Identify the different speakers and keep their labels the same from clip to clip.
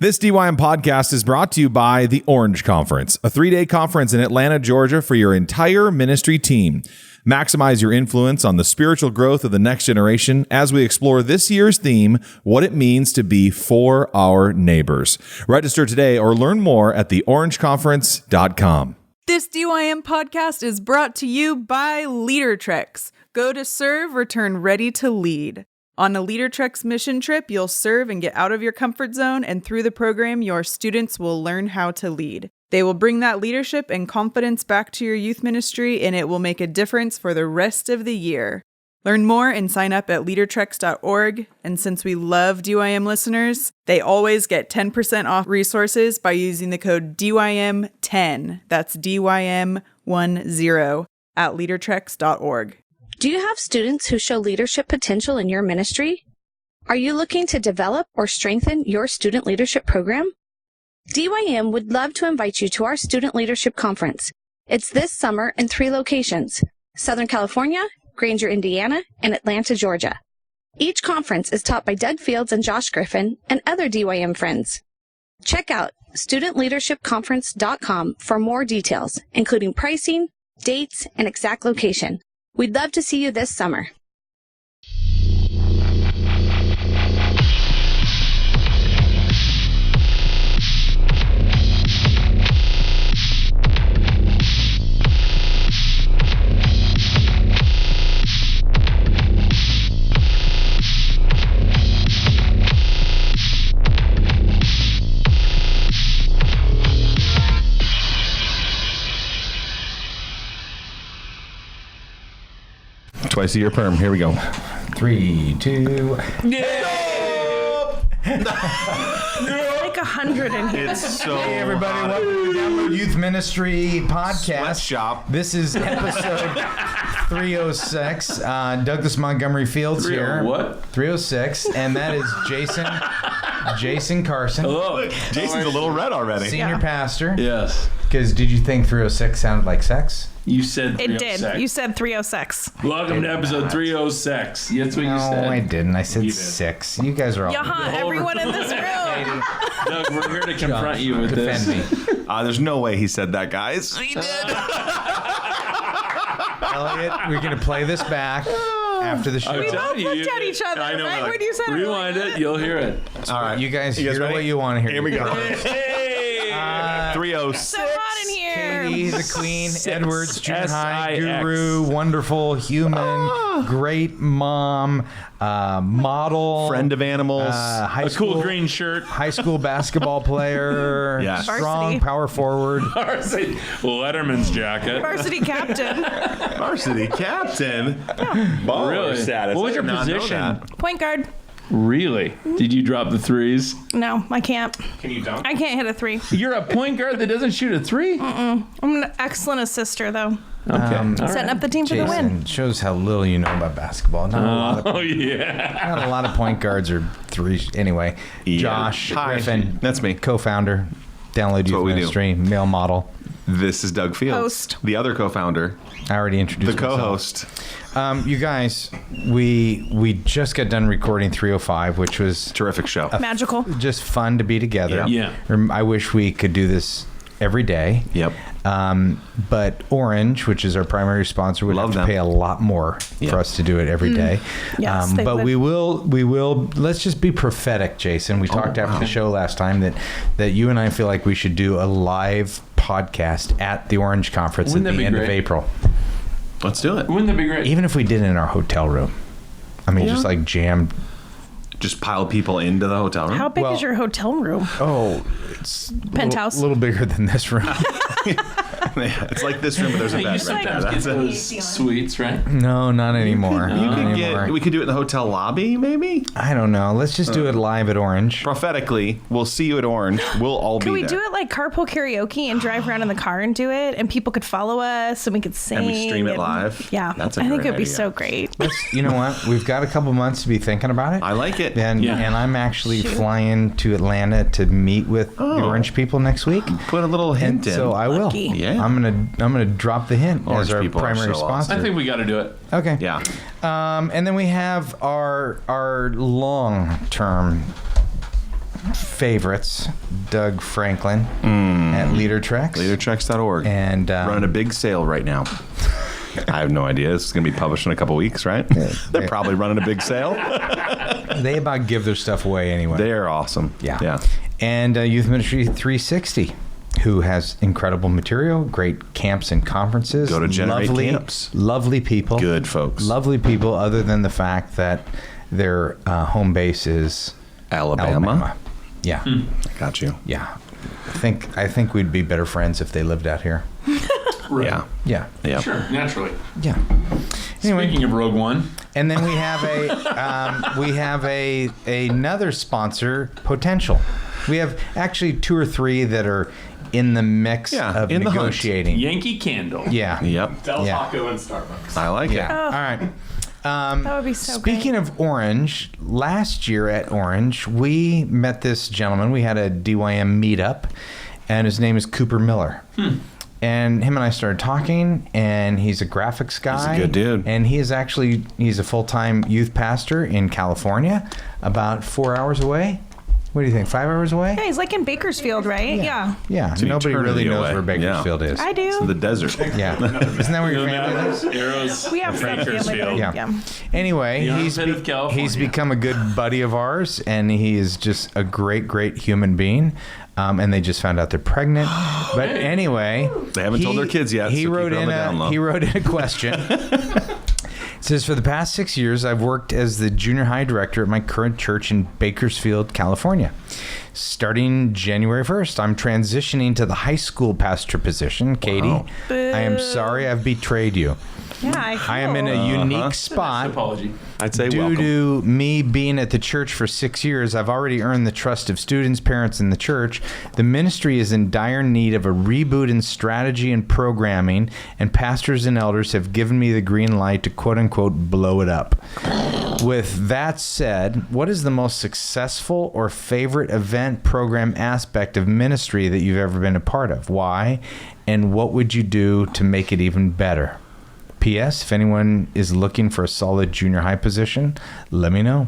Speaker 1: This DYM podcast is brought to you by the Orange Conference, a 3-day conference in Atlanta, Georgia for your entire ministry team. Maximize your influence on the spiritual growth of the next generation as we explore this year's theme, what it means to be for our neighbors. Register today or learn more at theorangeconference.com.
Speaker 2: This DYM podcast is brought to you by LeaderTrex. Go to serve, return ready to lead. On a LeaderTrex mission trip, you'll serve and get out of your comfort zone, and through the program, your students will learn how to lead. They will bring that leadership and confidence back to your youth ministry, and it will make a difference for the rest of the year. Learn more and sign up at leadertrex.org. And since we love DYM listeners, they always get 10% off resources by using the code DYM10. That's DYM10 at leadertrex.org.
Speaker 3: Do you have students who show leadership potential in your ministry? Are you looking to develop or strengthen your student leadership program? DYM would love to invite you to our Student Leadership Conference. It's this summer in 3 locations: Southern California, Granger, Indiana, and Atlanta, Georgia. Each conference is taught by Doug Fields and Josh Griffin and other DYM friends. Check out studentleadershipconference.com for more details, including pricing, dates, and exact location. We'd love to see you this summer.
Speaker 1: Twice a year perm. Here we go.
Speaker 4: 3, 2.
Speaker 5: Like 100 in here.
Speaker 1: It's so
Speaker 4: Hey everybody, welcome to the Download Youth Ministry podcast.
Speaker 1: Sweatshop.
Speaker 4: This is episode 306. Douglas Montgomery Fields here.
Speaker 6: What?
Speaker 4: 306, and that is Jason Carson,
Speaker 6: Hello.
Speaker 1: Jason's a little red already.
Speaker 4: senior pastor.
Speaker 6: Yes.
Speaker 4: Because did you think 306 sounded like sex?
Speaker 6: You said
Speaker 5: It did.
Speaker 6: 306.
Speaker 5: You said 306.
Speaker 6: Welcome to episode 306. That's what you
Speaker 4: No,
Speaker 6: said.
Speaker 4: I didn't. I said
Speaker 6: You did.
Speaker 4: 6. You guys are all
Speaker 5: Yaha, everyone in this room.
Speaker 6: Doug, we're here to confront you with
Speaker 4: defend
Speaker 6: this.
Speaker 4: me.
Speaker 1: There's no way he said that, guys. He did.
Speaker 4: Elliot, we're going to play this back after the show.
Speaker 6: I'm telling
Speaker 5: both looked at each other,
Speaker 6: I know,
Speaker 5: right?
Speaker 6: like,
Speaker 5: When you said it,
Speaker 6: rewind
Speaker 5: like
Speaker 6: it, you'll hear it.
Speaker 1: All right.
Speaker 4: You guys hear
Speaker 1: ready?
Speaker 4: what you want to hear.
Speaker 1: Here we go.
Speaker 6: Hey!
Speaker 1: 306.
Speaker 5: So hot in here.
Speaker 4: Katie, the Queen, Edwards, junior high
Speaker 6: SIX.
Speaker 4: guru, wonderful human, great mom, model,
Speaker 1: Friend of animals.
Speaker 4: high
Speaker 6: A
Speaker 4: school,
Speaker 6: cool green shirt.
Speaker 4: high school basketball player,
Speaker 1: Yeah.
Speaker 4: strong
Speaker 5: Varsity.
Speaker 4: power forward.
Speaker 6: Varsity. Letterman's jacket.
Speaker 5: Varsity captain.
Speaker 1: Varsity captain. Baller
Speaker 6: Really?
Speaker 1: status.
Speaker 6: What was
Speaker 1: I
Speaker 6: your
Speaker 1: did not know
Speaker 6: position?
Speaker 1: that.
Speaker 5: Point guard.
Speaker 6: Really? Did you drop the threes?
Speaker 5: No, I can't.
Speaker 1: Can you dunk?
Speaker 5: I can't hit a 3.
Speaker 6: You're a point guard that doesn't shoot a 3?
Speaker 5: I'm an excellent assister, though.
Speaker 6: Okay. All
Speaker 5: Setting
Speaker 6: right.
Speaker 5: up the team for the win.
Speaker 4: Jason shows how little you know about basketball.
Speaker 6: Oh, yeah.
Speaker 4: Not a lot of point guards or 3. Anyway,
Speaker 1: Yeah.
Speaker 4: Josh
Speaker 1: Hi.
Speaker 4: Griffin,
Speaker 1: That's me.
Speaker 4: co-founder, Download Youth
Speaker 1: what we do.
Speaker 4: Ministry, male model.
Speaker 1: This is Doug Fields.
Speaker 5: Host.
Speaker 1: The other co-founder.
Speaker 4: I already introduced
Speaker 1: The
Speaker 4: myself.
Speaker 1: co-host.
Speaker 4: You guys, we just got done recording 305, which was
Speaker 1: Terrific show.
Speaker 5: Magical.
Speaker 4: just fun to be together.
Speaker 6: Yeah.
Speaker 4: I wish we could do this every day.
Speaker 1: Yep.
Speaker 4: But Orange, which is our primary sponsor, would
Speaker 1: Love
Speaker 4: have to
Speaker 1: them.
Speaker 4: pay a lot more for us to do it every day.
Speaker 5: Yes, they
Speaker 4: but
Speaker 5: would.
Speaker 4: we will. Let's just be prophetic, Jason. We talked after the show last time that you and I feel like we should do a live podcast at the Orange Conference
Speaker 6: Wouldn't
Speaker 4: at
Speaker 6: that
Speaker 4: the
Speaker 6: be
Speaker 4: end of
Speaker 6: great?
Speaker 4: April.
Speaker 1: Let's do it.
Speaker 6: Wouldn't that be great?
Speaker 4: Even if we did it in our hotel room. I mean, just like jammed.
Speaker 1: Just pile people into the hotel room.
Speaker 5: How big
Speaker 4: Well-
Speaker 5: is your hotel room?
Speaker 4: Oh, it's
Speaker 5: Penthouse.
Speaker 4: a little bigger than this room.
Speaker 1: Yeah, it's like this room, but there's a
Speaker 6: Hey, you
Speaker 1: bed right there.
Speaker 6: sometimes get
Speaker 1: That's it.
Speaker 6: those suites, right?
Speaker 4: No, not anymore.
Speaker 1: You
Speaker 4: Not
Speaker 1: could
Speaker 4: anymore.
Speaker 1: we could do it in the hotel lobby, maybe.
Speaker 4: I don't know. Let's just do it live at Orange.
Speaker 1: Prophetically, we'll see you at Orange. We'll all
Speaker 5: Could
Speaker 1: be
Speaker 5: we
Speaker 1: there.
Speaker 5: do it like carpool karaoke and drive around in the car and do it, and people could follow us and we could sing
Speaker 1: And we stream it
Speaker 5: and-
Speaker 1: live?
Speaker 5: Yeah,
Speaker 1: That's a
Speaker 5: I think
Speaker 1: great
Speaker 5: it would be
Speaker 1: idea.
Speaker 5: so great.
Speaker 4: You know what? We've got a couple months to be thinking about it.
Speaker 1: I like it.
Speaker 4: And
Speaker 6: Yeah.
Speaker 4: and I'm actually flying to Atlanta to meet with the Orange people next week.
Speaker 1: Put a little hint
Speaker 4: And
Speaker 1: in.
Speaker 4: so I will.
Speaker 5: Lucky.
Speaker 1: Yeah.
Speaker 4: I'm gonna drop the hint
Speaker 1: Orange
Speaker 4: as our
Speaker 1: people are
Speaker 4: primary
Speaker 1: so awesome.
Speaker 4: sponsor.
Speaker 6: I think we got to do it.
Speaker 4: Okay.
Speaker 1: Yeah.
Speaker 4: And then we have our long term favorites, Doug Franklin at LeaderTrex.
Speaker 1: LeaderTrex.org.
Speaker 4: And
Speaker 1: running a big sale right now. I have no idea. It's going to be published in a couple weeks, right? They're probably running a big sale.
Speaker 4: They about give their stuff away anyway.
Speaker 1: They're awesome.
Speaker 4: Yeah. And Youth Ministry 360, who has incredible material, great camps and conferences.
Speaker 1: Go to Generate Camps.
Speaker 4: Lovely people.
Speaker 1: Good folks.
Speaker 4: Lovely people, other than the fact that their home base is
Speaker 1: Alabama.
Speaker 4: Yeah.
Speaker 1: Got you.
Speaker 4: Yeah. I think we'd be better friends if they lived out here.
Speaker 1: Right. Yeah.
Speaker 6: Sure, naturally.
Speaker 4: Yeah. Anyway,
Speaker 6: Speaking of Rogue One,
Speaker 4: and then we have another sponsor, Potential. We have actually 2 or 3 that are in the mix of
Speaker 1: in the hunt.
Speaker 4: negotiating.
Speaker 6: Yankee Candle.
Speaker 4: Yeah.
Speaker 1: Yep.
Speaker 7: Del Taco and Starbucks.
Speaker 1: I like
Speaker 4: Yeah.
Speaker 1: it.
Speaker 4: All right.
Speaker 5: That would be so
Speaker 4: Speaking of Orange, last year at Orange, we met this gentleman. We had a DYM meetup, and his name is Cooper Miller. And him and I started talking, and he's a graphics guy.
Speaker 1: He's a good dude.
Speaker 4: And he's a full-time youth pastor in California, about 4 hours away. What do you think, 5 hours away?
Speaker 5: Yeah, he's like in Bakersfield, right? Yeah.
Speaker 4: Yeah,
Speaker 1: It's an
Speaker 4: nobody really
Speaker 1: eternity
Speaker 4: knows
Speaker 1: away.
Speaker 4: where Bakersfield is.
Speaker 5: I do.
Speaker 1: It's in the desert.
Speaker 4: Yeah. Isn't that where your family lives?
Speaker 6: Arrows.
Speaker 5: We have some family
Speaker 6: Bakersfield.
Speaker 5: there.
Speaker 4: Yeah. Anyway,
Speaker 6: The
Speaker 4: he's
Speaker 6: armpit of California.
Speaker 4: he's become a good buddy of ours, and he is just a great human being. And they just found out they're pregnant. But anyway,
Speaker 1: They haven't told their kids yet,
Speaker 4: He
Speaker 1: so keep
Speaker 4: wrote
Speaker 1: it on
Speaker 4: in
Speaker 1: the down low.
Speaker 4: he wrote in a question. It says, for the past 6 years, I've worked as the junior high director at my current church in Bakersfield, California. Starting January 1st, I'm transitioning to the high school pastor position. Katie, I am sorry I've betrayed you.
Speaker 5: Yeah,
Speaker 4: I am in a unique spot.
Speaker 6: Apology.
Speaker 1: I'd say
Speaker 4: Due
Speaker 1: welcome.
Speaker 4: to me being at the church for 6 years, I've already earned the trust of students, parents, and the church. The ministry is in dire need of a reboot in strategy and programming, and pastors and elders have given me the green light to quote-unquote blow it up. With that said, what is the most successful or favorite event, program, aspect of ministry that you've ever been a part of? Why? And what would you do to make it even better? P.S. If anyone is looking for a solid junior high position, let me know.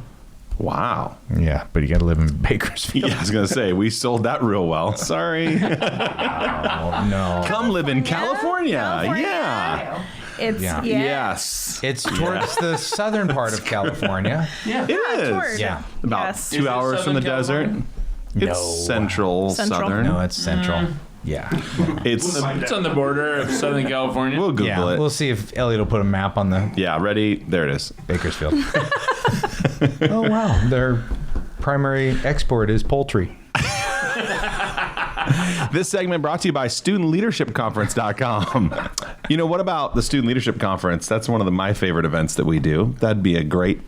Speaker 1: Wow.
Speaker 4: Yeah, but you got to live in Bakersfield.
Speaker 1: Yeah, I was going to say, we sold that real well. Sorry.
Speaker 4: Oh, no.
Speaker 1: Come live in California. Yeah.
Speaker 5: It's
Speaker 4: Yeah.
Speaker 1: Yes.
Speaker 4: It's towards the southern part of California.
Speaker 6: Yeah.
Speaker 1: It is.
Speaker 5: Toward.
Speaker 4: Yeah.
Speaker 1: About
Speaker 5: Yes.
Speaker 1: 2
Speaker 6: Is it
Speaker 1: hours from the
Speaker 6: Southern
Speaker 1: desert.
Speaker 6: California?
Speaker 1: It's
Speaker 4: No.
Speaker 1: central, southern.
Speaker 4: No, it's central. Yeah.
Speaker 1: It's.
Speaker 6: It's on the border of Southern California.
Speaker 1: We'll Google
Speaker 4: Yeah.
Speaker 1: it.
Speaker 4: We'll see if Elliot will put a map on the
Speaker 1: Yeah, ready? There it is.
Speaker 4: Bakersfield. Oh, wow. Their primary export is poultry.
Speaker 1: This segment brought to you by StudentLeadershipConference.com. You know, what about the Student Leadership Conference? That's one of my favorite events that we do. That'd be a great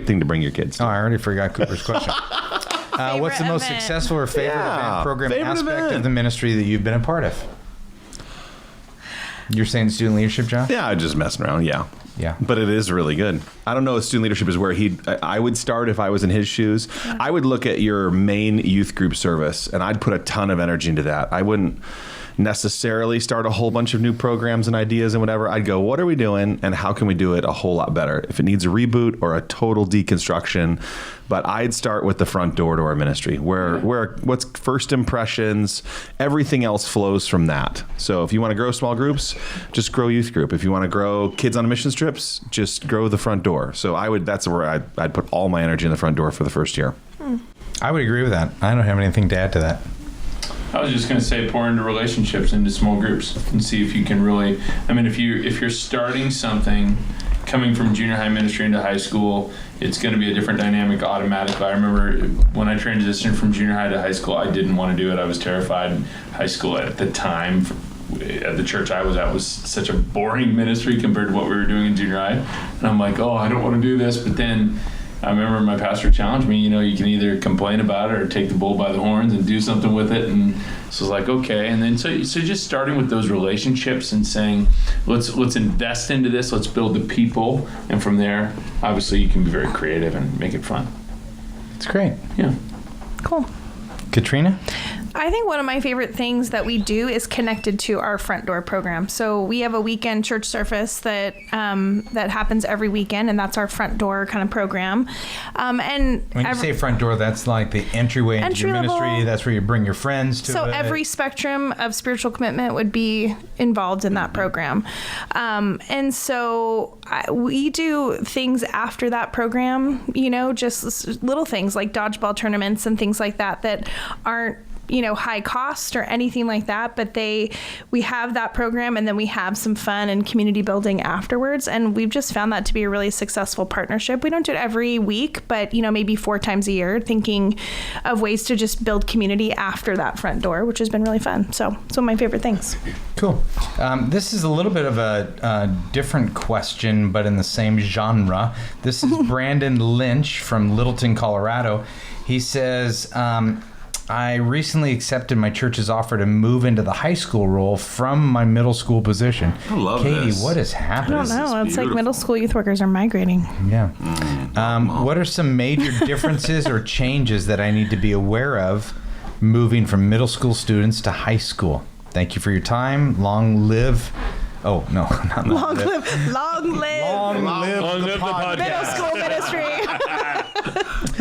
Speaker 1: thing to bring your kids to.
Speaker 4: Oh, I already forgot Cooper's question. What's the most
Speaker 5: event.
Speaker 4: successful or favorite
Speaker 1: Yeah,
Speaker 4: event, program,
Speaker 1: favorite
Speaker 4: aspect
Speaker 1: event.
Speaker 4: of the ministry that you've been a part of? You're saying student leadership, John?
Speaker 1: Yeah, I'm just messing around. Yeah.
Speaker 4: Yeah.
Speaker 1: But it is really good. I don't know if student leadership is where I would start if I was in his shoes. I would look at your main youth group service and I'd put a ton of energy into that. I wouldn't necessarily start a whole bunch of new programs and ideas and whatever. I'd go, what are we doing and how can we do it a whole lot better? If it needs a reboot or a total deconstruction, but I'd start with the front door to our ministry where what's first impressions, everything else flows from that. So if you want to grow small groups, just grow youth group. If you want to grow kids on mission trips, just grow the front door. So that's where I'd put all my energy in the front door for the first year.
Speaker 4: I would agree with that. I don't have anything to add to that.
Speaker 6: I was just going to say, pour into relationships, into small groups, and see if you can really. I mean, if you're starting something, coming from junior high ministry into high school, it's going to be a different dynamic automatically. I remember when I transitioned from junior high to high school, I didn't want to do it. I was terrified. High school at the time, at the church I was at, was such a boring ministry compared to what we were doing in junior high, and I'm like, oh, I don't want to do this, but then. I remember my pastor challenged me, you can either complain about it or take the bull by the horns and do something with it. And so I was like, okay. And then so just starting with those relationships and saying, let's invest into this, let's build the people. And from there, obviously you can be very creative and make it fun.
Speaker 4: It's great.
Speaker 6: Yeah.
Speaker 5: Cool.
Speaker 4: Katrina?
Speaker 5: I think one of my favorite things that we do is connected to our front door program. So we have a weekend church service that that happens every weekend, and that's our front door kind of program. And
Speaker 4: when you say front door, that's like the entryway into your ministry.
Speaker 5: Level.
Speaker 4: That's where you bring your friends to.
Speaker 5: So
Speaker 4: it.
Speaker 5: every spectrum of spiritual commitment would be involved in that program. And so we do things after that program, just little things like dodgeball tournaments and things like that aren't, high cost or anything like that, but we have that program, and then we have some fun and community building afterwards. And we've just found that to be a really successful partnership. We don't do it every week, but maybe 4 times a year, thinking of ways to just build community after that front door, which has been really fun. So it's one of my favorite things.
Speaker 4: Cool. This is a little bit of a different question, but in the same genre. This is Brandon Lynch from Littleton, Colorado. He says, I recently accepted my church's offer to move into the high school role from my middle school position.
Speaker 7: I love
Speaker 4: Katie,
Speaker 7: this.
Speaker 4: what has happened?
Speaker 5: I don't know. It's like middle school youth workers are migrating.
Speaker 4: Yeah. What are some major differences or changes that I need to be aware of moving from middle school students to high school? Thank you for your time. Long live. Oh, no, not
Speaker 5: Long live the
Speaker 4: podcast.
Speaker 5: middle school ministry.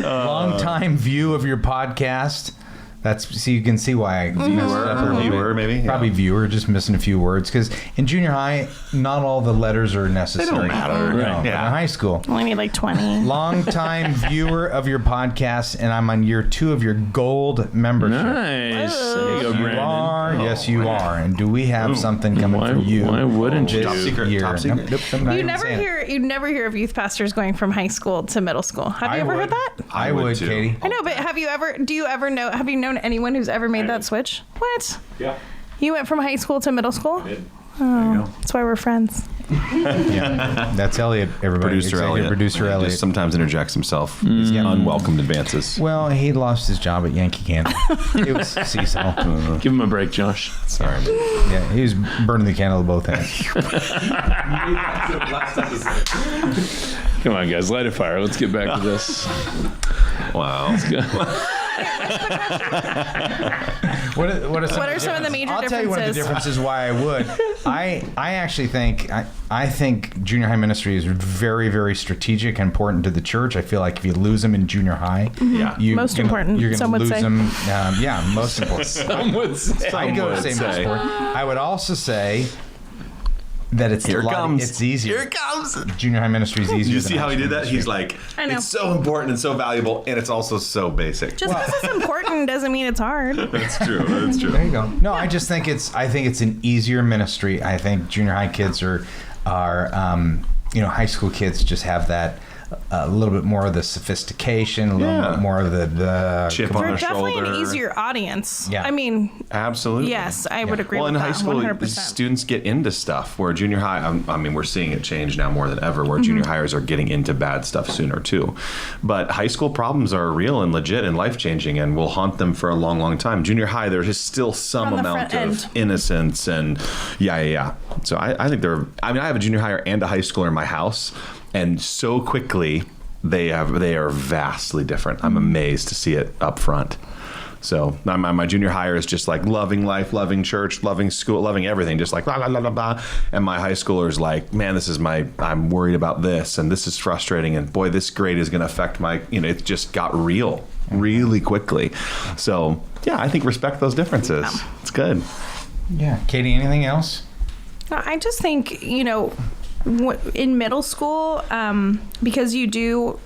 Speaker 4: Long time view of your podcast. So you can see why I messed up a little
Speaker 7: Viewer,
Speaker 4: bit.
Speaker 7: maybe? Yeah.
Speaker 4: Probably viewer, just missing a few words. Because in junior high, not all the letters are necessary.
Speaker 7: They don't matter.
Speaker 4: No,
Speaker 7: Right.
Speaker 4: but
Speaker 7: Yeah.
Speaker 4: in high school.
Speaker 5: Only need like 20.
Speaker 4: Long time viewer of your podcast, and I'm on year 2 of your gold membership.
Speaker 6: Nice. There you go,
Speaker 4: You
Speaker 6: Brandon.
Speaker 4: are. Yes, you are. And do we have something coming from you?
Speaker 6: Why wouldn't you?
Speaker 4: this
Speaker 7: Top secret,
Speaker 4: year?
Speaker 7: top secret.
Speaker 4: Nope, I'm not
Speaker 5: You
Speaker 4: even
Speaker 5: never
Speaker 4: saying it.
Speaker 5: hear of youth pastors going from high school to middle school. Have you ever heard that?
Speaker 4: I would,
Speaker 7: too.
Speaker 4: Katie.
Speaker 5: I know, but have you known anyone who's ever made that switch? What?
Speaker 6: Yeah.
Speaker 5: You went from high school to middle school?
Speaker 7: There you go.
Speaker 5: That's why we're friends.
Speaker 4: Yeah, that's Elliot. Everybody,
Speaker 7: Producer
Speaker 4: Executive
Speaker 7: Elliot.
Speaker 4: Producer
Speaker 7: He
Speaker 4: Elliot.
Speaker 7: just sometimes interjects himself. He's getting unwelcomed advances.
Speaker 4: Well, he lost his job at Yankee Candle. It was Cecil.
Speaker 6: Give him a break, Josh.
Speaker 7: Sorry.
Speaker 4: Yeah, he was burning the candle at both ends.
Speaker 6: Come on, guys, light a fire. Let's get back to this.
Speaker 7: Wow.
Speaker 4: What are
Speaker 5: some of the major
Speaker 4: I'll tell you one of the
Speaker 5: differences?
Speaker 4: differences why I would. I actually think I think junior high ministry is very, very strategic and important to the church. I feel like if you lose them in junior high,
Speaker 7: Yeah.
Speaker 5: Most important,
Speaker 4: You're
Speaker 5: some
Speaker 4: going to
Speaker 5: would
Speaker 4: lose
Speaker 5: say.
Speaker 4: them. Yeah, most important.
Speaker 6: Some would say.
Speaker 4: I'd go to say most important. I would also say that it's
Speaker 7: Here it comes.
Speaker 4: It's easier.
Speaker 7: Here it comes.
Speaker 4: Junior high ministry is easier.
Speaker 7: You
Speaker 4: than
Speaker 7: see how
Speaker 4: high
Speaker 7: he did
Speaker 4: school
Speaker 7: that? He's
Speaker 4: ministry.
Speaker 7: like,
Speaker 5: I know.
Speaker 7: it's so important and so valuable, and it's also so basic.
Speaker 5: Just because it's important doesn't mean it's hard.
Speaker 7: That's true. That's true.
Speaker 4: There you go. No, I just think I think it's an easier ministry. I think junior high kids are high school kids just have that a little bit more of the sophistication, a little bit more of the
Speaker 7: Chip on
Speaker 5: We're
Speaker 7: their
Speaker 5: definitely
Speaker 7: shoulder.
Speaker 5: an easier audience.
Speaker 4: Yeah.
Speaker 5: I mean,
Speaker 7: Absolutely.
Speaker 5: yes, I would agree
Speaker 7: Well,
Speaker 5: with
Speaker 7: in
Speaker 5: that.
Speaker 7: high school,
Speaker 5: 100%.
Speaker 7: students get into stuff where junior high, I mean, we're seeing it change now more than ever, where junior hires are getting into bad stuff sooner too. But high school problems are real and legit and life-changing and will haunt them for a long, long time. Junior high, there is still some
Speaker 5: On the
Speaker 7: amount
Speaker 5: front
Speaker 7: of
Speaker 5: end.
Speaker 7: innocence and yeah. So I think I have a junior hire and a high schooler in my house, and so quickly they are vastly different. I'm amazed to see it up front. So my junior hire is just like loving life, loving church, loving school, loving everything, just like blah, blah, blah, blah, blah. And my high schooler is like, man, I'm worried about this, and this is frustrating, and boy, this grade is going to affect my, it just got real really quickly. So yeah, I think respect those differences. It's good.
Speaker 4: Yeah. Katie, anything else?
Speaker 5: I just think, in middle school, because you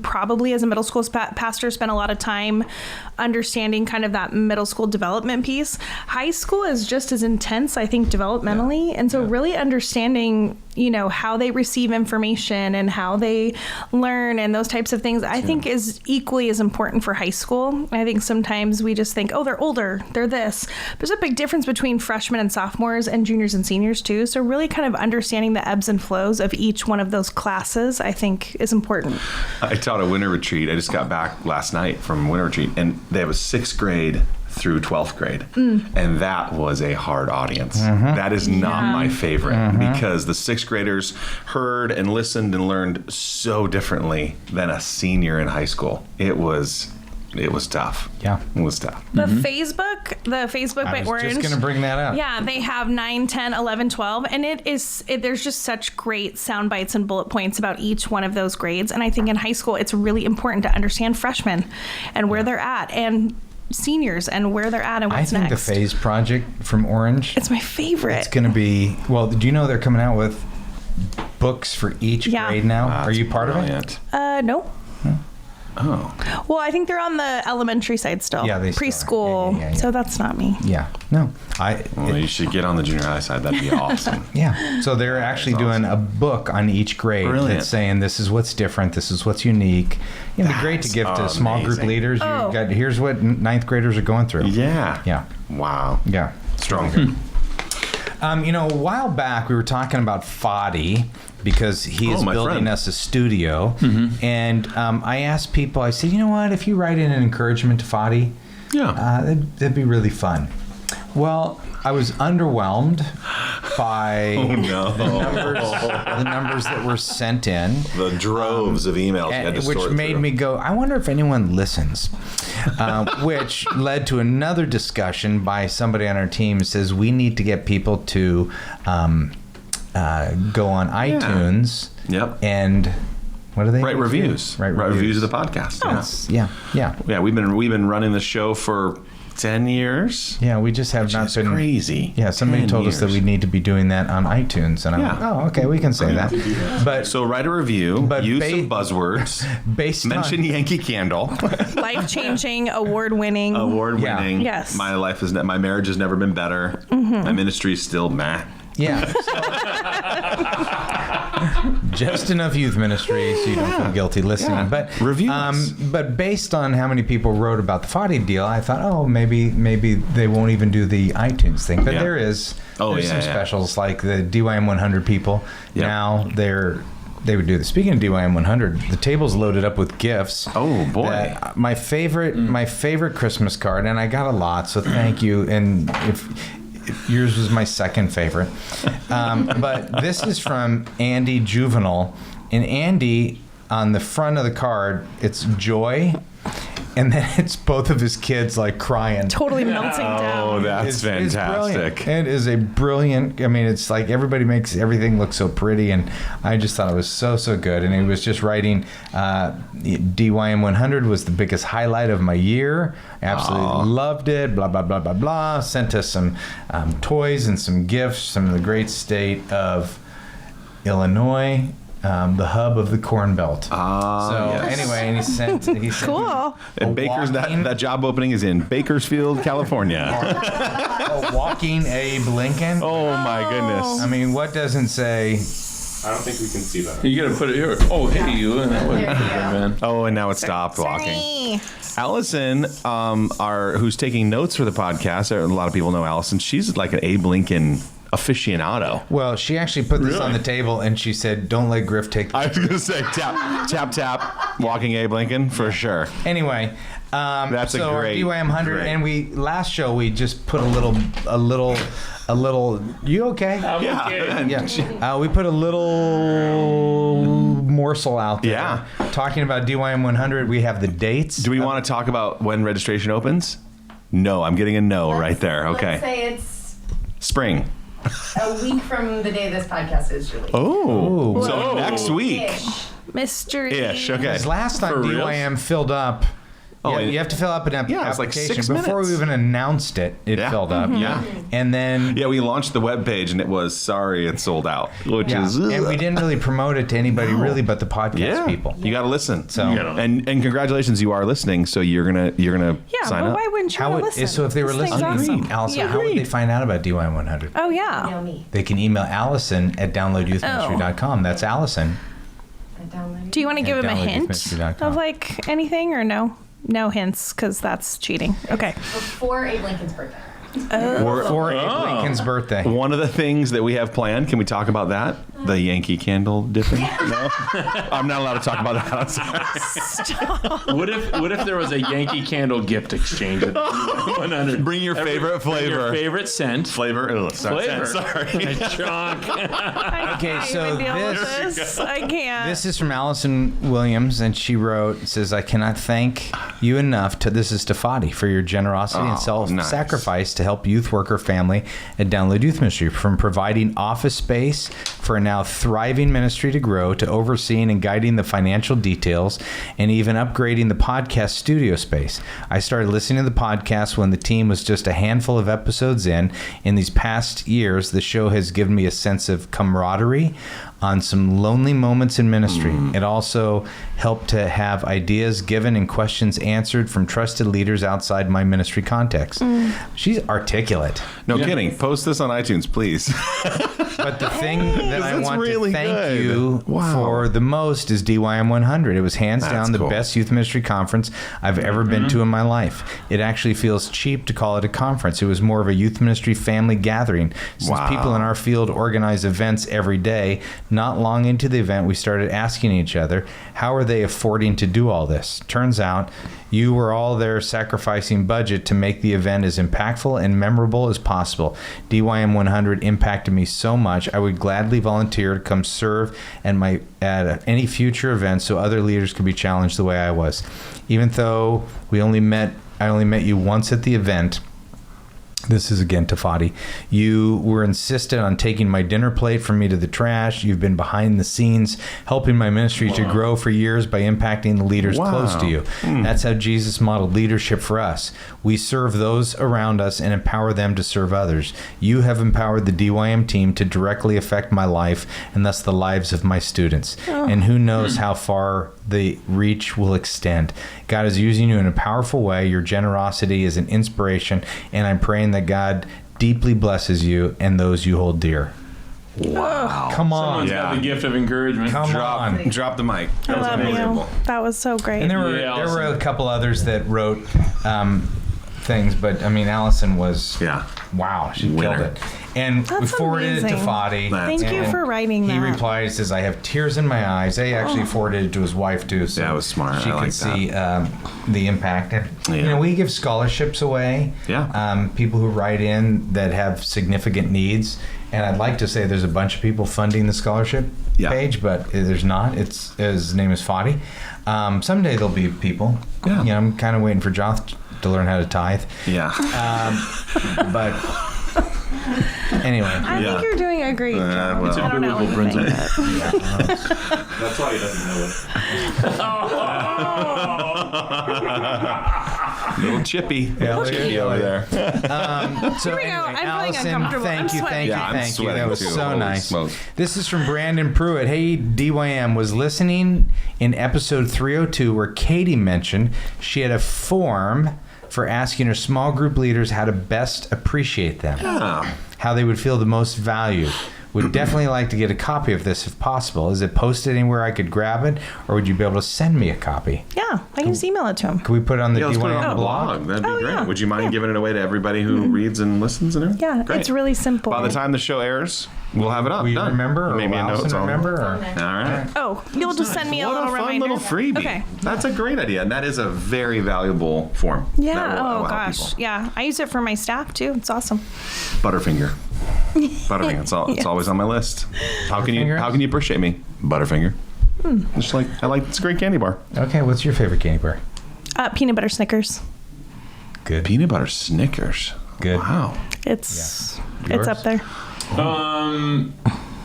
Speaker 5: probably as a middle school pastor spend a lot of time understanding kind of that middle school development piece. High school is just as intense, I think, developmentally. And so really understanding, how they receive information and how they learn and those types of things, I think is equally as important for high school. I think sometimes we just think, oh, they're older, they're this. There's a big difference between freshmen and sophomores and juniors and seniors too. So really kind of understanding the ebbs and flows of each one of those classes, I think, is important.
Speaker 7: I taught a winter retreat. I just got back last night from winter retreat, and they have a 6th grade through 12th grade. And that was a hard audience. That is not my favorite because the 6th graders heard and listened and learned so differently than a senior in high school. It was it was tough.
Speaker 4: Yeah.
Speaker 7: It was tough.
Speaker 5: The Facebook by
Speaker 4: I was
Speaker 5: Orange.
Speaker 4: just going to bring that up.
Speaker 5: Yeah, they have 9, 10, 11, 12, and there's just such great sound bites and bullet points about each one of those grades. And I think in high school, it's really important to understand freshmen and where they're at, and seniors and where they're at and what's next.
Speaker 4: I think the Phase project from Orange,
Speaker 5: it's my favorite.
Speaker 4: it's going to be, well, do you know they're coming out with books for each grade now?
Speaker 7: Wow,
Speaker 4: Are you
Speaker 7: that's
Speaker 4: part
Speaker 7: brilliant.
Speaker 5: of it? No.
Speaker 7: Oh.
Speaker 5: Well, I think they're on the elementary side still.
Speaker 4: Yeah, they still are.
Speaker 5: preschool.
Speaker 4: Yeah.
Speaker 5: So that's not me.
Speaker 4: Yeah. No.
Speaker 7: Well, you should get on the junior high side. That'd be awesome.
Speaker 4: Yeah. So they're actually doing a book on each grade
Speaker 7: Brilliant.
Speaker 4: that's saying this is what's different, this is what's unique. It'd be great to give to small group
Speaker 7: amazing.
Speaker 4: leaders.
Speaker 5: Oh.
Speaker 4: Here's what ninth graders are going through.
Speaker 7: Yeah.
Speaker 4: Yeah.
Speaker 7: Wow.
Speaker 4: Yeah.
Speaker 7: Strong.
Speaker 4: A while back we were talking about Fadi because he is
Speaker 7: my
Speaker 4: building
Speaker 7: friend.
Speaker 4: us a studio, and I asked people. I said, you know what? If you write in an encouragement to Fadi, that'd be really fun. Well, I was underwhelmed by the numbers that were sent in.
Speaker 7: The droves of emails you had to
Speaker 4: Which
Speaker 7: sort
Speaker 4: made
Speaker 7: through.
Speaker 4: me go, I wonder if anyone listens. Which led to another discussion by somebody on our team who says we need to get people to go on iTunes.
Speaker 7: Yep.
Speaker 4: And what do they
Speaker 7: Write
Speaker 4: do?
Speaker 7: reviews.
Speaker 4: Write
Speaker 7: Reviews of the podcast.
Speaker 4: Yeah.
Speaker 7: Yeah, we've been running the show for 10 years.
Speaker 4: Yeah, we just have not
Speaker 7: It's
Speaker 4: been
Speaker 7: crazy.
Speaker 4: Yeah, somebody
Speaker 7: 10
Speaker 4: told us that
Speaker 7: years.
Speaker 4: we need to be doing that on iTunes, and I'm like, oh, okay, we can say that. But
Speaker 7: So write a review,
Speaker 4: But
Speaker 7: use
Speaker 4: ba-
Speaker 7: some buzzwords,
Speaker 4: based
Speaker 7: mention
Speaker 4: on
Speaker 7: Yankee Candle,
Speaker 5: Life-changing, award-winning.
Speaker 7: award-winning.
Speaker 5: Yes.
Speaker 7: My marriage has never been better. My ministry's still meh.
Speaker 4: yeah, just enough youth ministry so you don't feel guilty listening.
Speaker 7: Yeah.
Speaker 4: But
Speaker 7: Reviews.
Speaker 4: but based on how many people wrote about the Fadi deal, I thought, oh, maybe they won't even do the iTunes thing. But
Speaker 7: Yeah.
Speaker 4: there's some
Speaker 7: yeah.
Speaker 4: specials like the DYM 100 people.
Speaker 7: Yep.
Speaker 4: Now they would do this. Speaking of DYM 100, the table's loaded up with gifts.
Speaker 7: Oh, boy.
Speaker 4: that- my favorite Christmas card, and I got a lot, so thank you. And if yours was my second favorite, but this is from Andy Juvenile, and Andy on the front of the card, it's joy, and then it's both of his kids like crying.
Speaker 5: Totally melting down.
Speaker 7: Oh, that's
Speaker 4: It's
Speaker 7: fantastic.
Speaker 4: brilliant. It is a brilliant. I mean, it's like everybody makes everything look so pretty, and I just thought it was so good. And he was just writing, DYM 100 was the biggest highlight of my year. Absolutely loved it. Blah blah blah blah blah. Sent us some toys and some gifts from the great state of Illinois. The hub of the Corn Belt. Anyway, and he sent
Speaker 5: Cool.
Speaker 7: And that job opening is in Bakersfield, California.
Speaker 4: walking Abe Lincoln.
Speaker 7: Oh my goodness.
Speaker 4: I mean, what doesn't say?
Speaker 8: I don't think we can see that.
Speaker 6: You gotta put it here. Oh, hey, you. And that wasn't good, man.
Speaker 7: Oh, and now it stopped walking. Allison, who's taking notes for the podcast, a lot of people know Allison. She's like an Abe Lincoln aficionado.
Speaker 4: Well, she actually put this on the table and she said, "Don't let Griff take the."
Speaker 7: I was gonna say tap, walking Abe Lincoln for sure.
Speaker 4: Anyway,
Speaker 7: That's a
Speaker 4: so
Speaker 7: great-
Speaker 4: our DYM 100,
Speaker 7: great.
Speaker 4: and last show we just put a little. You okay? Yeah. We put a little morsel out there.
Speaker 7: Yeah.
Speaker 4: Talking about DYM 100, we have the dates.
Speaker 7: Do we want to talk about when registration opens? No, I'm getting a no right there. Okay.
Speaker 9: Let's say it's
Speaker 7: Spring.
Speaker 9: a week from the day this podcast is released.
Speaker 7: Oh.
Speaker 4: Ooh.
Speaker 7: So next week.
Speaker 9: Ish.
Speaker 5: Mystery.
Speaker 7: Ish. Okay.
Speaker 4: Because last time
Speaker 6: For reals?
Speaker 4: DYM filled up.
Speaker 7: Oh,
Speaker 4: You have to fill up an application.
Speaker 7: it's like 6
Speaker 4: Before
Speaker 7: minutes.
Speaker 4: we even announced it, it
Speaker 7: Yeah.
Speaker 4: filled up.
Speaker 7: Yeah.
Speaker 4: And then
Speaker 7: Yeah, we launched the webpage and it was sorry it's sold out, which is
Speaker 4: and we didn't really promote it to anybody really but the podcast people.
Speaker 7: You got to listen.
Speaker 4: So
Speaker 7: and congratulations, you are listening. So you're gonna
Speaker 5: Yeah,
Speaker 7: sign
Speaker 5: but
Speaker 7: up.
Speaker 5: why wouldn't you
Speaker 4: how
Speaker 5: want to
Speaker 4: would,
Speaker 5: listen?
Speaker 4: so if they were
Speaker 5: This thing's
Speaker 4: listening,
Speaker 5: awesome.
Speaker 4: Allison,
Speaker 5: Yeah.
Speaker 4: how would they find out about DYM 100?
Speaker 5: Oh, yeah.
Speaker 9: Email me.
Speaker 4: They can email Allison at downloadyouthministry.com. That's Allison.
Speaker 9: I downloaded.
Speaker 5: Do you want to give him a hint
Speaker 4: downloadyouthministry.com.
Speaker 5: of like anything or no? No hints because that's cheating. Okay.
Speaker 9: Before Abe Lincoln's birthday.
Speaker 4: Or Abe Lincoln's birthday.
Speaker 7: One of the things that we have planned, can we talk about that? The Yankee candle dipping? No? I'm not allowed to talk about that. I'm sorry.
Speaker 6: What if there was a Yankee Candle gift exchange at 100?
Speaker 7: Bring your favorite flavor.
Speaker 6: Your favorite scent.
Speaker 7: Flavor? Oh, sorry.
Speaker 6: Flavor.
Speaker 7: Sorry.
Speaker 6: Chunk.
Speaker 4: Okay, so
Speaker 5: I can't.
Speaker 4: this is from Allison Williams, and she wrote, says, I cannot thank you enough, this is to Fadi, for your generosity and self-sacrifice to help youth worker family at Download Youth Ministry, from providing office space for a now thriving ministry to grow, to overseeing and guiding the financial details, and even upgrading the podcast studio space. I started listening to the podcast when the team was just a handful of episodes in. In these past years, the show has given me a sense of camaraderie on some lonely moments in ministry. It also helped to have ideas given and questions answered from trusted leaders outside my ministry context. She's articulate.
Speaker 7: No kidding. Post this on iTunes, please.
Speaker 4: But the thing that I want
Speaker 7: really
Speaker 4: to thank
Speaker 7: good.
Speaker 4: you for the most is DYM 100. It was hands down the best youth ministry conference I've ever been to in my life. It actually feels cheap to call it a conference. It was more of a youth ministry family gathering. Since people in our field organize events every day, not long into the event, we started asking each other, how are they affording to do all this? Turns out you were all there sacrificing budget to make the event as impactful and memorable as possible. DYM 100 impacted me so much, I would gladly volunteer to come serve at any future event so other leaders could be challenged the way I was. Even though I only met you once at the event, this is again to Fadi. You were insistent on taking my dinner plate from me to the trash. You've been behind the scenes helping my ministry to grow for years by impacting the leaders close to you. That's how Jesus modeled leadership for us. We serve those around us and empower them to serve others. You have empowered the DYM team to directly affect my life and thus the lives of my students. And who knows how far the reach will extend. God is using you in a powerful way. Your generosity is an inspiration, and I'm praying that God deeply blesses you and those you hold dear.
Speaker 7: Wow.
Speaker 4: Come on.
Speaker 6: Someone's got the gift of encouragement.
Speaker 7: Drop the mic.
Speaker 5: I love you. That was so great.
Speaker 4: And there were a couple others that wrote things, but I mean, Allison was wow, she killed it. And we forwarded it to Fadi.
Speaker 5: Thank you for writing that.
Speaker 4: He replied, says, I have tears in my eyes. They actually forwarded it to his wife too, so
Speaker 7: that was smart.
Speaker 4: She could see the impact. And, you know, we give scholarships away. People who write in that have significant needs. And I'd like to say there's a bunch of people funding the scholarship page, but there's not. His name is Fadi. Someday there'll be people. You know, I'm kind of waiting for Joth to learn how to tithe. But anyway,
Speaker 5: I think you're doing a great job.
Speaker 6: It's a biblical principle.
Speaker 8: That's why he doesn't know it.
Speaker 7: Little chippy. Chippy over there.
Speaker 4: So
Speaker 5: Here we go.
Speaker 4: anyway,
Speaker 5: I'm
Speaker 4: Allison,
Speaker 5: feeling uncomfortable.
Speaker 4: thank you.
Speaker 7: sweating
Speaker 4: That was
Speaker 7: too.
Speaker 4: so
Speaker 7: Holy
Speaker 4: nice.
Speaker 7: smokes.
Speaker 4: This is from Brandon Pruitt. Hey, DYM, was listening in episode 302 where Katie mentioned she had a form for asking her small group leaders how to best appreciate them, how they would feel the most valued. Would definitely like to get a copy of this if possible. Is it posted anywhere I could grab it, or would you be able to send me a copy?
Speaker 5: Yeah, I can just email it to him.
Speaker 4: Could we put it on the
Speaker 7: Let's put it
Speaker 4: DYM
Speaker 7: on the
Speaker 4: blog?
Speaker 7: That'd be great.
Speaker 5: yeah.
Speaker 7: Would you mind giving it away to everybody who reads and listens and everything?
Speaker 5: Yeah,
Speaker 7: Great.
Speaker 5: it's really simple.
Speaker 7: By the time the show airs, we'll have it up.
Speaker 4: Will you
Speaker 7: Done.
Speaker 4: remember? Or
Speaker 7: Maybe a
Speaker 4: Allison
Speaker 7: note.
Speaker 4: remember? Or?
Speaker 7: All right.
Speaker 5: Oh, you'll just send me a
Speaker 7: What
Speaker 5: little
Speaker 7: a fun
Speaker 5: reminder.
Speaker 7: little freebie.
Speaker 5: Okay.
Speaker 7: That's a great idea. And that is a very valuable form.
Speaker 5: Yeah.
Speaker 7: That will help
Speaker 5: Gosh.
Speaker 7: people.
Speaker 5: Yeah. I use it for my staff too. It's awesome.
Speaker 7: Butterfinger. Butterfinger. It's always on my list. How can you appreciate me? Butterfinger. Just like it's a great candy bar.
Speaker 4: Okay, what's your favorite candy bar?
Speaker 5: Peanut butter Snickers.
Speaker 4: Good.
Speaker 7: Peanut butter Snickers.
Speaker 4: Good.
Speaker 7: Wow.
Speaker 5: It's
Speaker 4: Yours?
Speaker 5: up there.
Speaker 6: I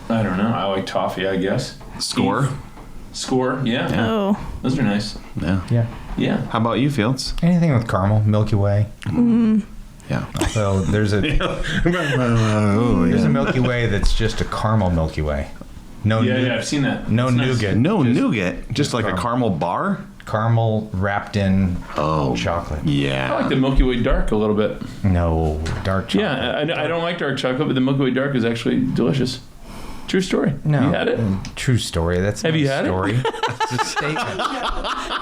Speaker 6: don't know. I like toffee, I guess.
Speaker 7: Score.
Speaker 6: Yeah.
Speaker 5: Oh.
Speaker 6: Those are nice.
Speaker 7: Yeah.
Speaker 6: Yeah.
Speaker 7: How about you, Fields?
Speaker 4: Anything with caramel, Milky Way.
Speaker 7: Yeah.
Speaker 4: So there's a there's a Milky Way that's just a caramel Milky Way. No,
Speaker 6: Yeah, I've seen that.
Speaker 4: no
Speaker 6: It's nice.
Speaker 4: nougat.
Speaker 7: No nougat. Just like a
Speaker 4: caramel.
Speaker 7: caramel bar?
Speaker 4: Caramel wrapped in chocolate.
Speaker 7: Yeah.
Speaker 6: I like the Milky Way Dark a little bit.
Speaker 4: No, dark chocolate.
Speaker 6: Yeah, I don't like dark chocolate, but the Milky Way Dark is actually delicious. True story.
Speaker 4: No.
Speaker 6: You had it?
Speaker 4: True story. That's
Speaker 6: Have
Speaker 4: not
Speaker 6: you
Speaker 4: a
Speaker 6: had it?
Speaker 4: story. It's a statement.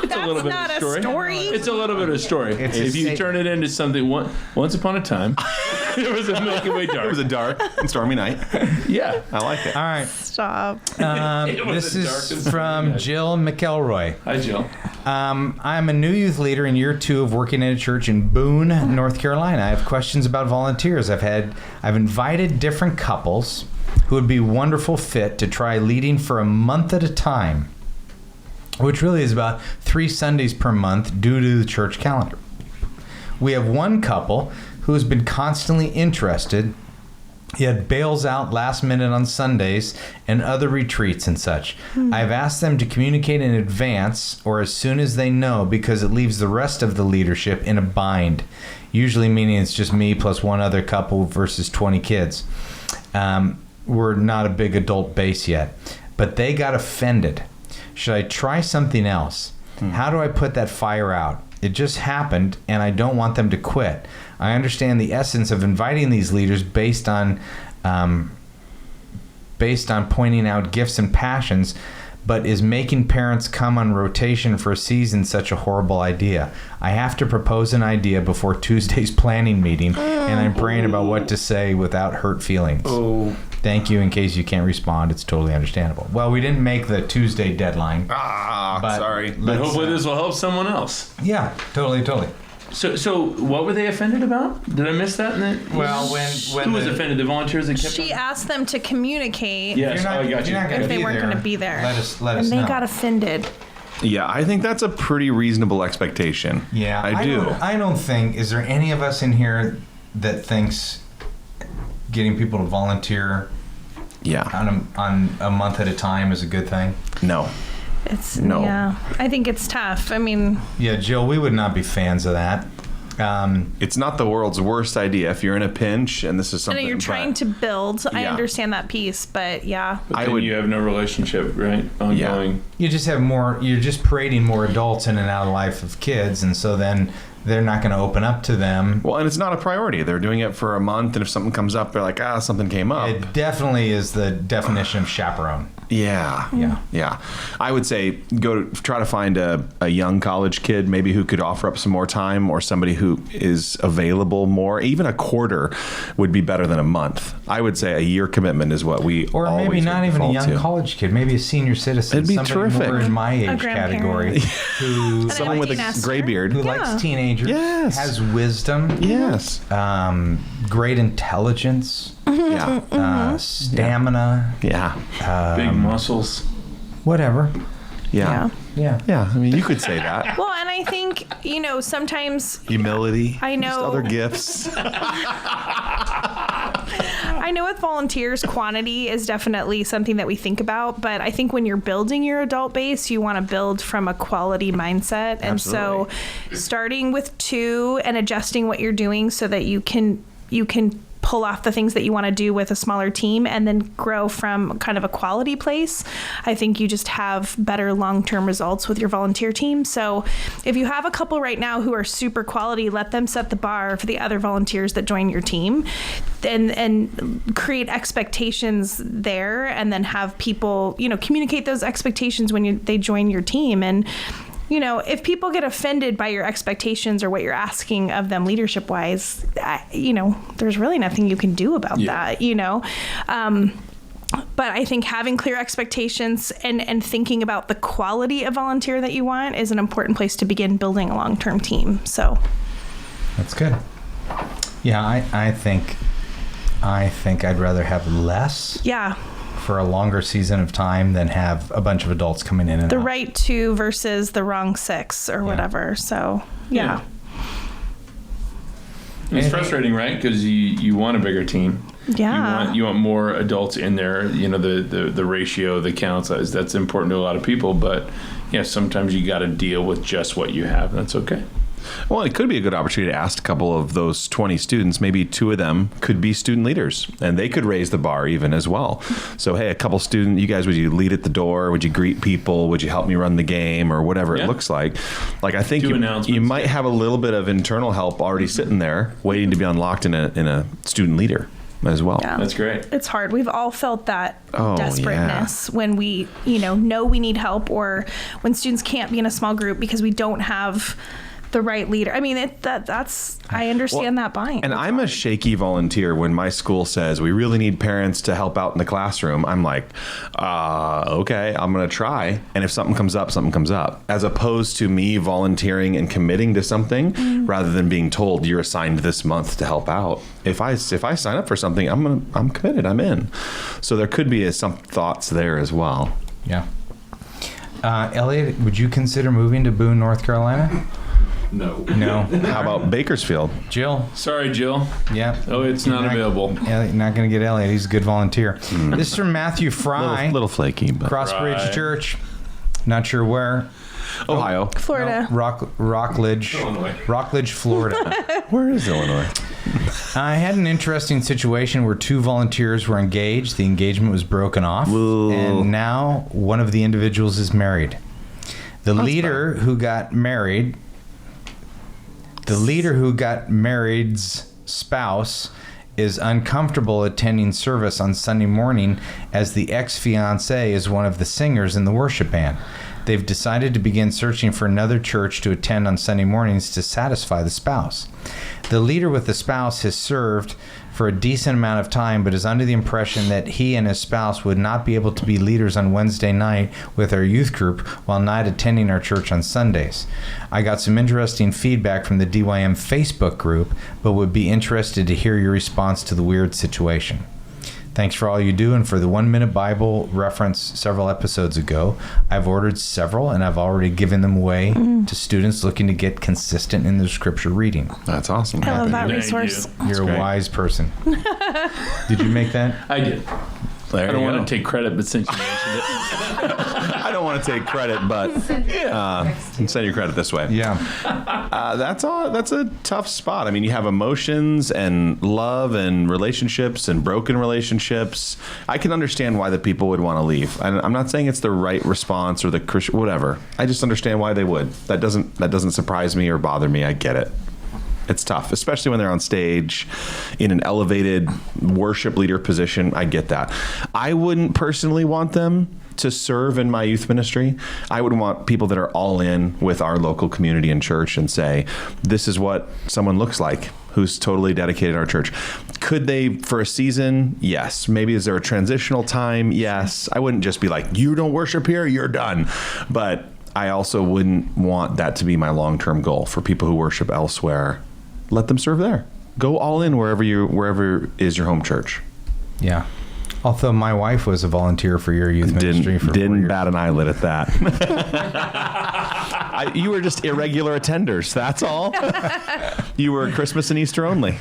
Speaker 6: It's a little bit
Speaker 5: not
Speaker 6: of a story.
Speaker 5: It's
Speaker 6: It's a little bit of a story. If you turn it into something, once upon a time, it was a Milky Way dark.
Speaker 7: It was a dark and stormy night.
Speaker 6: Yeah.
Speaker 7: I like it.
Speaker 4: All right.
Speaker 5: Stop.
Speaker 4: This is from Jill McElroy.
Speaker 6: Hi, Jill.
Speaker 4: I'm a new youth leader in year 2 of working at a church in Boone, North Carolina. I have questions about volunteers. I've invited different couples who would be wonderful fit to try leading for a month at a time, which really is about 3 Sundays per month due to the church calendar. We have one couple who has been constantly interested, yet bails out last minute on Sundays and other retreats and such. I've asked them to communicate in advance or as soon as they know, because it leaves the rest of the leadership in a bind, usually meaning it's just me plus one other couple versus 20 kids. We're not a big adult base yet, but they got offended. Should I try something else? How do I put that fire out? It just happened, and I don't want them to quit. I understand the essence of inviting these leaders based on pointing out gifts and passions, but is making parents come on rotation for a season such a horrible idea? I have to propose an idea before Tuesday's planning meeting, and I'm praying about what to say without hurt feelings. Thank you. In case you can't respond, it's totally understandable. Well, we didn't make the Tuesday deadline.
Speaker 7: Sorry.
Speaker 6: But hopefully this will help someone else.
Speaker 4: Yeah, totally.
Speaker 6: So what were they offended about? Did I miss that?
Speaker 4: Well,
Speaker 6: Who was offended? The volunteers that kept
Speaker 5: She asked them to communicate
Speaker 6: Yes, I got you.
Speaker 4: if
Speaker 5: if they weren't going to be there.
Speaker 4: Let us
Speaker 5: and
Speaker 4: know.
Speaker 5: they got offended.
Speaker 7: Yeah, I think that's a pretty reasonable expectation.
Speaker 4: Yeah,
Speaker 7: I do.
Speaker 4: I don't think. Is there any of us in here that thinks getting people to volunteer on a month at a time is a good thing?
Speaker 7: No.
Speaker 5: Yeah, I think it's tough. I mean,
Speaker 4: Yeah, Jill, we would not be fans of that.
Speaker 7: It's not the world's worst idea if you're in a pinch and this is something.
Speaker 5: and you're trying to build. I
Speaker 7: Yeah.
Speaker 5: understand that piece, but yeah.
Speaker 6: But then you have no relationship, right? Ongoing.
Speaker 4: You just have more. You're just parading more adults in and out of the life of kids, and so then they're not going to open up to them.
Speaker 7: Well, and it's not a priority. They're doing it for a month, and if something comes up, they're like, something came up.
Speaker 4: It definitely is the definition of chaperone.
Speaker 7: Yeah. I would say try to find a young college kid maybe who could offer up some more time, or somebody who is available more. Even a quarter would be better than a month. I would say a year commitment is what we
Speaker 4: Or
Speaker 7: always
Speaker 4: maybe not
Speaker 7: would
Speaker 4: even a
Speaker 7: default
Speaker 4: young
Speaker 7: to.
Speaker 4: college kid, maybe a senior citizen.
Speaker 7: It'd be
Speaker 4: somebody
Speaker 7: terrific.
Speaker 4: more in my age
Speaker 5: grandparent.
Speaker 4: category, who
Speaker 7: Someone with a
Speaker 5: nester.
Speaker 7: gray beard.
Speaker 4: who likes teenagers,
Speaker 7: Yes.
Speaker 4: has wisdom,
Speaker 7: Yes.
Speaker 4: great intelligence, stamina,
Speaker 6: Big muscles.
Speaker 4: whatever.
Speaker 7: Yeah. I mean, you could say that.
Speaker 5: Well, and I think, sometimes
Speaker 7: Humility.
Speaker 5: I know.
Speaker 7: Just other gifts.
Speaker 5: I know with volunteers, quantity is definitely something that we think about, but I think when you're building your adult base, you want to build from a quality mindset. And so starting with 2 and adjusting what you're doing so that you can pull off the things that you want to do with a smaller team and then grow from kind of a quality place, I think you just have better long-term results with your volunteer team. So if you have a couple right now who are super quality, let them set the bar for the other volunteers that join your team, and create expectations there, and then have people, communicate those expectations when they join your team. And if people get offended by your expectations or what you're asking of them leadership wise, there's really nothing you can do about that, But I think having clear expectations and thinking about the quality of volunteer that you want is an important place to begin building a long-term team. So
Speaker 4: That's good. Yeah, I think I'd rather have less.
Speaker 5: Yeah.
Speaker 4: For a longer season of time than have a bunch of adults coming in and
Speaker 5: The
Speaker 4: out.
Speaker 5: right 2 versus the wrong 6 or whatever. So, yeah.
Speaker 6: It's frustrating, right? Because you want a bigger team.
Speaker 5: Yeah.
Speaker 6: You want more adults in there. The ratio, the counts, that's important to a lot of people. But sometimes you got to deal with just what you have. That's okay.
Speaker 7: Well, it could be a good opportunity to ask a couple of those 20 students, maybe 2 of them could be student leaders, and they could raise the bar even as well. So, hey, a couple student, you guys, would you lead at the door? Would you greet people? Would you help me run the game, or whatever it looks like? Like, I think you might have a little bit of internal help already sitting there waiting to be unlocked in a student leader. as well.
Speaker 5: Yeah.
Speaker 6: That's great.
Speaker 5: It's hard. We've all felt that
Speaker 7: Oh,
Speaker 5: desperateness when we, know we need help, or when students can't be in a small group because we don't have the right leader. I mean, I understand that bind.
Speaker 7: And I'm a shaky volunteer when my school says we really need parents to help out in the classroom. I'm like, okay, I'm going to try. And if something comes up, something comes up. As opposed to me volunteering and committing to something rather than being told you're assigned this month to help out. If I sign up for something, I'm committed. I'm in. So there could be some thoughts there as well.
Speaker 4: Yeah. Elliot, would you consider moving to Boone, North Carolina?
Speaker 8: No.
Speaker 4: No.
Speaker 7: How about Bakersfield?
Speaker 4: Jill?
Speaker 6: Sorry, Jill.
Speaker 4: Yeah.
Speaker 6: Oh, it's not available.
Speaker 4: Elliot, not going to get Elliot. He's a good volunteer. This is from Matthew Fry.
Speaker 7: Little flaky, but
Speaker 4: Crossbridge
Speaker 6: Fry.
Speaker 4: Church. Not sure where.
Speaker 7: Ohio.
Speaker 5: Florida.
Speaker 4: Rockledge.
Speaker 6: Illinois.
Speaker 4: Rockledge, Florida.
Speaker 7: Where is Illinois?
Speaker 4: I had an interesting situation where 2 volunteers were engaged. The engagement was broken off.
Speaker 7: Ooh.
Speaker 4: And now one of the individuals is married. The leader who got married's spouse is uncomfortable attending service on Sunday morning as the ex-fiancé is one of the singers in the worship band. They've decided to begin searching for another church to attend on Sunday mornings to satisfy the spouse. The leader with the spouse has served for a decent amount of time, but is under the impression that he and his spouse would not be able to be leaders on Wednesday night with our youth group while not attending our church on Sundays. I got some interesting feedback from the DYM Facebook group, but would be interested to hear your response to the weird situation. Thanks for all you do, and for the 1 Minute Bible reference several episodes ago. I've ordered several, and I've already given them away to students looking to get consistent in their scripture reading.
Speaker 7: That's awesome.
Speaker 5: I love that
Speaker 6: Thank
Speaker 5: resource.
Speaker 6: you.
Speaker 4: You're a
Speaker 7: great.
Speaker 4: wise person. Did you make that?
Speaker 6: I did.
Speaker 7: There
Speaker 6: I don't
Speaker 7: you
Speaker 6: want
Speaker 7: go.
Speaker 6: to take credit, but since you mentioned it.
Speaker 7: I don't want to take credit, but send your credit this way.
Speaker 4: Yeah.
Speaker 7: That's a tough spot. I mean, you have emotions and love and relationships and broken relationships. I can understand why the people would want to leave. I'm not saying it's the right response or the Christian, whatever. I just understand why they would. That doesn't surprise me or bother me. I get it. It's tough, especially when they're on stage in an elevated worship leader position. I get that. I wouldn't personally want them to serve in my youth ministry. I would want people that are all in with our local community and church and say, this is what someone looks like who's totally dedicated to our church. Could they for a season? Yes. Maybe is there a transitional time? Yes. I wouldn't just be like, you don't worship here, you're done. But I also wouldn't want that to be my long-term goal for people who worship elsewhere. Let them serve there. Go all in wherever is your home church.
Speaker 4: Yeah. Although my wife was a volunteer for your youth ministry for 4
Speaker 7: Didn't
Speaker 4: years.
Speaker 7: bat an eyelid at that. You were just irregular attenders. That's all. You were Christmas and Easter only.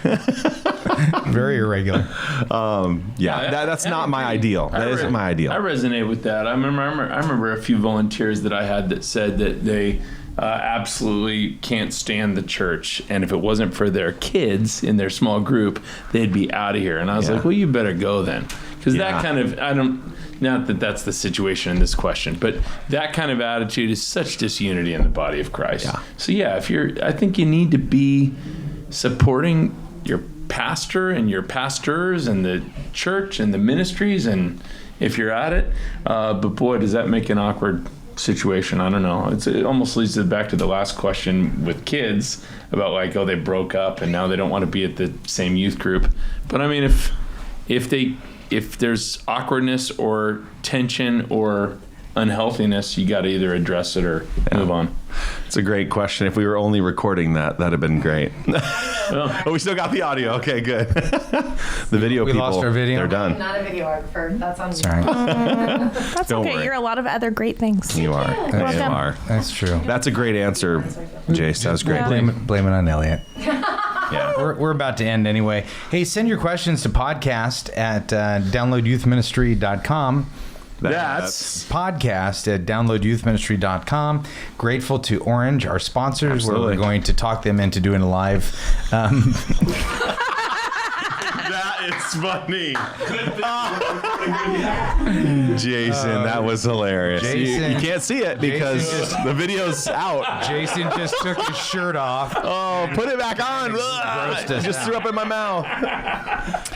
Speaker 4: Very irregular.
Speaker 7: That's not my ideal. That isn't my ideal.
Speaker 6: I resonate with that. I remember a few volunteers that I had that said that they absolutely can't stand the church, and if it wasn't for their kids in their small group, they'd be out of here. And I was like, well, you better go then, because that kind of, not that that's the situation in this question, but that kind of attitude is such disunity in the body of Christ.
Speaker 7: Yeah.
Speaker 6: So I think you need to be supporting your pastor and your pastors and the church and the ministries, and if you're at it, but boy, does that make an awkward situation. I don't know. It almost leads back to the last question with kids about like, oh, they broke up and now they don't want to be at the same youth group. But I mean, if there's awkwardness or tension or unhealthiness, you got to either address it or move on.
Speaker 7: It's a great question. If we were only recording that'd have been great. But we still got the audio. Okay, good. The video
Speaker 4: We
Speaker 7: people,
Speaker 4: lost our video?
Speaker 7: they're
Speaker 9: I'm
Speaker 7: done.
Speaker 9: not a videographer. That's on
Speaker 4: Sorry.
Speaker 5: That's
Speaker 7: Don't
Speaker 5: okay.
Speaker 7: worry.
Speaker 5: You're a lot of other great things.
Speaker 7: You are. You
Speaker 5: welcome.
Speaker 7: are.
Speaker 4: That's true.
Speaker 7: That's a great answer, Jace. That was great.
Speaker 4: Blame it on Elliot.
Speaker 7: Yeah.
Speaker 4: We're about to end anyway. Hey, send your questions to podcast at downloadyouthministry.com.
Speaker 7: That's
Speaker 4: Podcast at downloadyouthministry.com. Grateful to Orange, our sponsors,
Speaker 7: Absolutely.
Speaker 4: where we're going to talk them into doing a live.
Speaker 7: that is funny. Jason, that was hilarious.
Speaker 4: Jason-
Speaker 7: you can't see it because the video's out.
Speaker 4: Jason just took his shirt off.
Speaker 7: Oh, put it back on.
Speaker 4: Grossed us
Speaker 7: Just
Speaker 4: out.
Speaker 7: threw up in my mouth.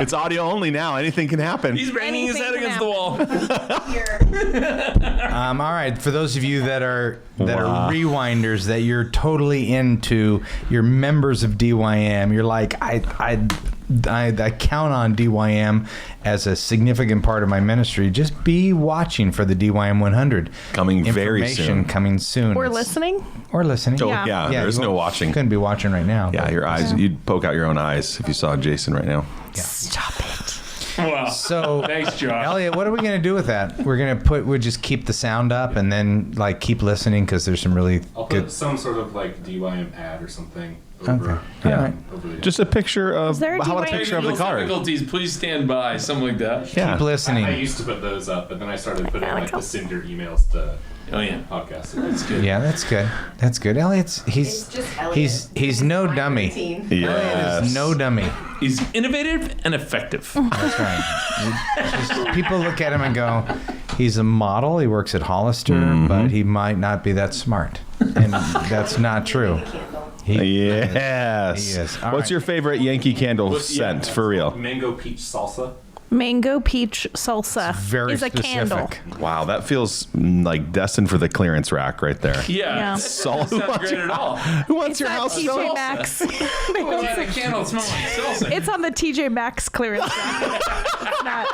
Speaker 7: It's audio only now. Anything can happen.
Speaker 6: He's banging his head
Speaker 5: Anything
Speaker 6: against the wall.
Speaker 4: All right, for those of you that are rewinders, that you're totally into, you're members of DYM. You're like, I count on DYM as a significant part of my ministry. Just be watching for the DYM 100
Speaker 7: Coming very
Speaker 4: information
Speaker 7: soon.
Speaker 4: coming soon.
Speaker 5: Or listening.
Speaker 4: Or listening.
Speaker 7: Oh,
Speaker 5: Yeah.
Speaker 7: yeah, there's
Speaker 4: you
Speaker 7: no watching.
Speaker 4: Couldn't be watching right now.
Speaker 7: Yeah, your eyes. You'd poke out your own eyes if you saw Jason right now.
Speaker 5: Stop it.
Speaker 6: Wow.
Speaker 4: So,
Speaker 6: Thanks, Josh.
Speaker 4: Elliot, what are we going to do with that? We'll just keep the sound up and then like keep listening because there's some really
Speaker 8: I'll
Speaker 4: good.
Speaker 8: put some sort of like DYM ad or something over.
Speaker 4: Okay. All right.
Speaker 8: Over the
Speaker 7: Just a picture of.
Speaker 5: there a
Speaker 7: How about a
Speaker 5: DYM?
Speaker 7: picture of the
Speaker 6: Technical
Speaker 7: card?
Speaker 6: difficulties, please stand by. Something like that.
Speaker 7: Yeah.
Speaker 4: Keep listening.
Speaker 8: I used to put those up, but then I started putting like the send your emails to
Speaker 6: Oh yeah.
Speaker 8: podcasts.
Speaker 6: That's good.
Speaker 4: Yeah, that's good. That's good. Elliot's
Speaker 9: It's just Elliot.
Speaker 4: he's no
Speaker 9: My
Speaker 4: dummy.
Speaker 9: routine.
Speaker 4: Elliot
Speaker 7: Yes.
Speaker 4: is no dummy.
Speaker 6: He's innovative and effective.
Speaker 4: That's right. Just, people look at him and go, he's a model. He works at Hollister, but he might not be that smart, and that's not true.
Speaker 7: Yes.
Speaker 4: He is. All
Speaker 7: What's
Speaker 4: right.
Speaker 7: your favorite Yankee candle scent for real?
Speaker 8: Mango peach salsa.
Speaker 5: Mango peach salsa
Speaker 4: very
Speaker 5: is a
Speaker 4: specific.
Speaker 5: candle.
Speaker 7: Wow, that feels like destined for the clearance rack right there.
Speaker 6: Yeah.
Speaker 5: Yeah.
Speaker 6: That doesn't sound great at all.
Speaker 7: Who wants your
Speaker 5: That
Speaker 7: house
Speaker 5: TJ
Speaker 7: smell?
Speaker 5: Maxx.
Speaker 6: Why does a candle smell like salsa?
Speaker 5: It's on the TJ Maxx clearance rack.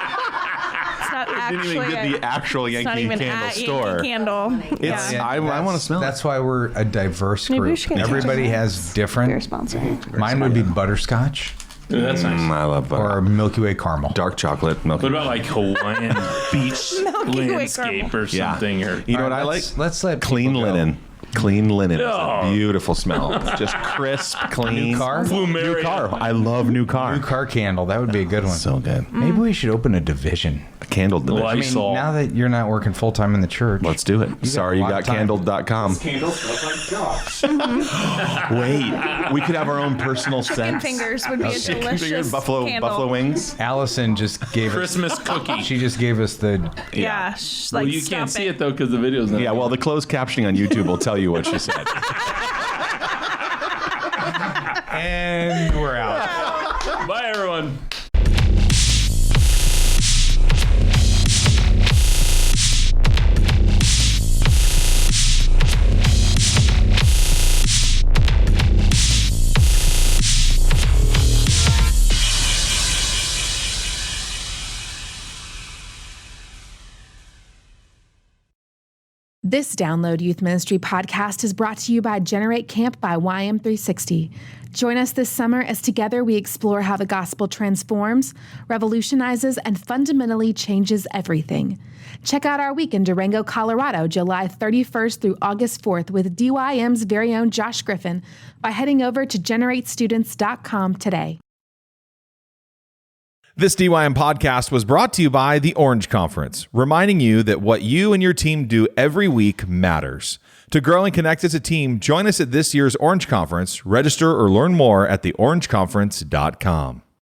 Speaker 5: It's not
Speaker 7: Didn't
Speaker 5: actually
Speaker 7: even get the actual
Speaker 5: it's not
Speaker 7: Yankee
Speaker 5: even
Speaker 7: candle
Speaker 5: at
Speaker 7: store.
Speaker 5: Yankee Candle.
Speaker 7: It's
Speaker 5: Yeah.
Speaker 7: I want to smell it.
Speaker 4: That's why we're a diverse
Speaker 5: Maybe we
Speaker 4: group.
Speaker 5: should get
Speaker 4: Everybody
Speaker 5: TJ
Speaker 4: has
Speaker 5: They're
Speaker 4: different.
Speaker 5: sponsoring.
Speaker 4: Mine would be butterscotch
Speaker 6: Ooh, that's nice.
Speaker 7: I love
Speaker 4: or Milky Way caramel.
Speaker 7: dark chocolate milk.
Speaker 6: What about like Hawaiian beach
Speaker 5: Milky Way
Speaker 6: landscape
Speaker 5: caramel.
Speaker 6: or something? Or
Speaker 7: You know what I like?
Speaker 4: Let's let
Speaker 7: Clean
Speaker 4: people go.
Speaker 7: linen. Clean linen. It's
Speaker 6: Oh.
Speaker 7: a beautiful smell. Just crisp, clean.
Speaker 4: New car?
Speaker 7: New car. I love new car.
Speaker 4: New car candle. That would be a good one.
Speaker 7: So good.
Speaker 4: Maybe we should open a division.
Speaker 7: The candle division.
Speaker 6: Well,
Speaker 4: I mean,
Speaker 6: Lysol.
Speaker 4: now that you're not working full time in the church,
Speaker 7: Let's do it.
Speaker 4: got a
Speaker 7: Sorry you
Speaker 4: lot
Speaker 7: got
Speaker 4: of time.
Speaker 7: candled.com.
Speaker 8: Candle smells like Josh.
Speaker 7: Wait, we could have our own personal
Speaker 5: Chicken
Speaker 7: scent.
Speaker 5: fingers would be a
Speaker 7: Chicken
Speaker 5: delicious
Speaker 7: fingers,
Speaker 5: candle.
Speaker 7: buffalo wings.
Speaker 4: Allison just gave us.
Speaker 6: Christmas cookie.
Speaker 4: She just gave us the.
Speaker 5: Yeah,
Speaker 6: Well,
Speaker 5: like
Speaker 6: you
Speaker 5: stop
Speaker 6: can't see it though because the video's not.
Speaker 7: Yeah, well, the closed captioning on YouTube will tell you what she said.
Speaker 4: And we're out.
Speaker 6: Bye, everyone.
Speaker 10: This Download Youth Ministry podcast is brought to you by Generate Camp by YM360. Join us this summer as together we explore how the gospel transforms, revolutionizes, and fundamentally changes everything. Check out our week in Durango, Colorado, July 31st through August 4th with DYM's very own Josh Griffin by heading over to generatestudents.com today.
Speaker 1: This DYM podcast was brought to you by the Orange Conference, reminding you that what you and your team do every week matters. To grow and connect as a team, join us at this year's Orange Conference. Register or learn more at theorangeconference.com.